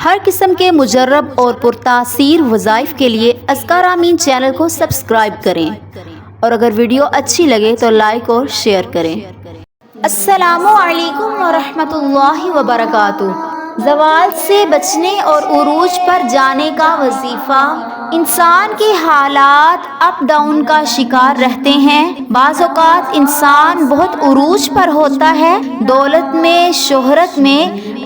ہر قسم کے مجرب اور پرتاثیر وظائف کے لیے اذکار آمین چینل کو سبسکرائب کریں اور اگر ویڈیو اچھی لگے تو لائک اور شیئر کریں۔ السلام علیکم ورحمۃ اللہ وبرکاتہ۔ زوال سے بچنے اور عروج پر جانے کا وظیفہ۔ انسان کے حالات اپ ڈاؤن کا شکار رہتے ہیں۔ بعض اوقات انسان بہت عروج پر ہوتا ہے، دولت میں، شہرت میں،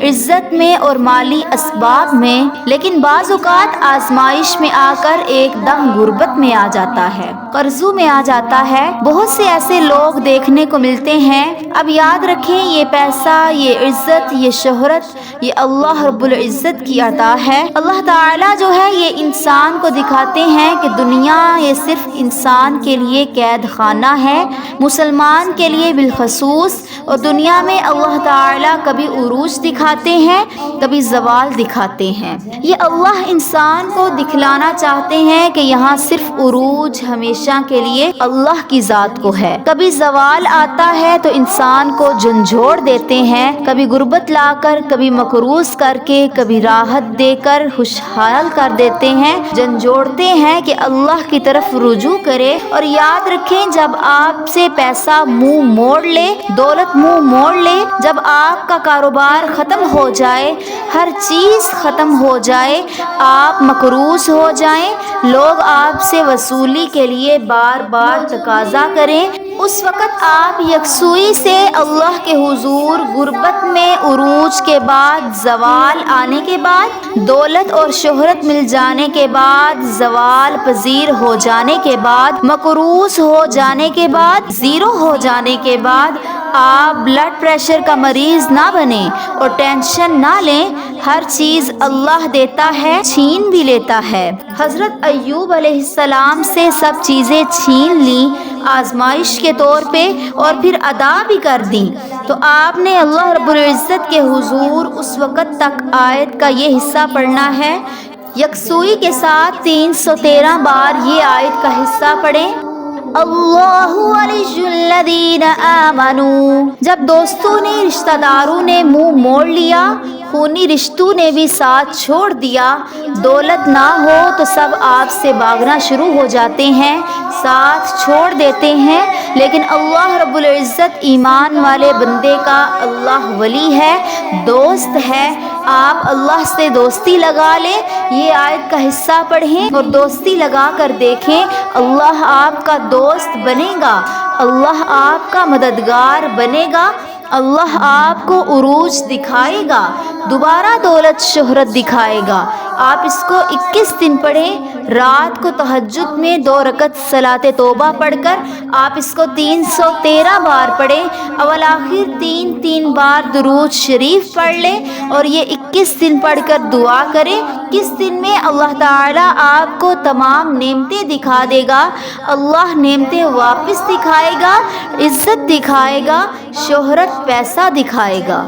عزت میں اور مالی اسباب میں، لیکن بعض اوقات آزمائش میں آ کر ایک دم غربت میں آ جاتا ہے، قرضوں میں آ جاتا ہے۔ بہت سے ایسے لوگ دیکھنے کو ملتے ہیں۔ اب یاد رکھیں، یہ پیسہ، یہ عزت، یہ شہرت، یہ اللہ رب العزت کی عطا ہے۔ اللہ تعالیٰ جو ہے یہ انسان کو دکھاتے ہیں کہ دنیا یہ صرف انسان کے لیے قید خانہ ہے، مسلمان کے لیے بالخصوص، اور دنیا میں اللہ تعالیٰ کبھی عروج دکھاتے ہیں، کبھی زوال دکھاتے ہیں۔ یہ اللہ انسان کو دکھلانا چاہتے ہیں کہ یہاں صرف عروج ہمیشہ کے لیے اللہ کی ذات کو ہے۔ کبھی زوال آتا ہے تو انسان کو جھنجھوڑ دیتے ہیں، کبھی غربت لا کر، کبھی مقروض کر کے، کبھی راحت دے کر خوشحال کر دیتے ہیں، جھنجھوڑتے ہیں کہ اللہ کی طرف رجوع کرے۔ اور یاد رکھیں، جب آپ سے پیسہ منہ موڑ لے، دولت منہ موڑ لے، جب آپ کا کاروبار ختم ہو جائے، ہر چیز ختم ہو جائے، آپ مقروض ہو جائیں، لوگ آپ سے وصولی کے لیے بار بار تقاضا کریں، اس وقت آپ یکسوئی سے اللہ کے حضور غربت میں، عروج کے بعد، زوال آنے کے بعد، دولت اور شہرت مل جانے کے بعد، زوال پذیر ہو جانے کے بعد، مقروض ہو جانے کے بعد، زیرو ہو جانے کے بعد، آپ بلڈ پریشر کا مریض نہ بنیں اور ٹینشن نہ لیں۔ ہر چیز اللہ دیتا ہے، چھین بھی لیتا ہے۔ حضرت ایوب علیہ السلام سے سب چیزیں چھین لیں آزمائش کے طور پہ اور پھر ادا بھی کر دیں، تو آپ نے اللہ رب العزت کے حضور اس وقت تک آیت کا یہ حصہ پڑھنا ہے۔ یکسوئی کے ساتھ 313 بار یہ آیت کا حصہ پڑھیں۔ اللہ ولی الذین آمنوا۔ جب دوستوں نے، رشتہ داروں نے منہ موڑ لیا، خونی رشتوں نے بھی ساتھ چھوڑ دیا، دولت نہ ہو تو سب آپ سے بھاگنا شروع ہو جاتے ہیں، ساتھ چھوڑ دیتے ہیں، لیکن اللہ رب العزت ایمان والے بندے کا اللہ ولی ہے، دوست ہے۔ آپ اللہ سے دوستی لگا لیں، یہ آیت کا حصہ پڑھیں اور دوستی لگا کر دیکھیں، اللہ آپ کا دوست بنے گا، اللہ آپ کا مددگار بنے گا، اللہ آپ کو عروج دکھائے گا، دوبارہ دولت شہرت دکھائے گا۔ آپ اس کو 21 دن پڑھیں، رات کو تہجد میں 2 رکعت صلاۃ توبہ پڑھ کر آپ اس کو 313 بار پڑھیں، اول آخر 3 بار درود شریف پڑھ لیں اور یہ 21 دن پڑھ کر دعا کریں۔ کس دن میں اللہ تعالیٰ آپ کو تمام نعمتیں دکھا دے گا، اللہ نعمتیں واپس دکھائے گا، عزت دکھائے گا، شہرت، پیسہ دکھائے گا۔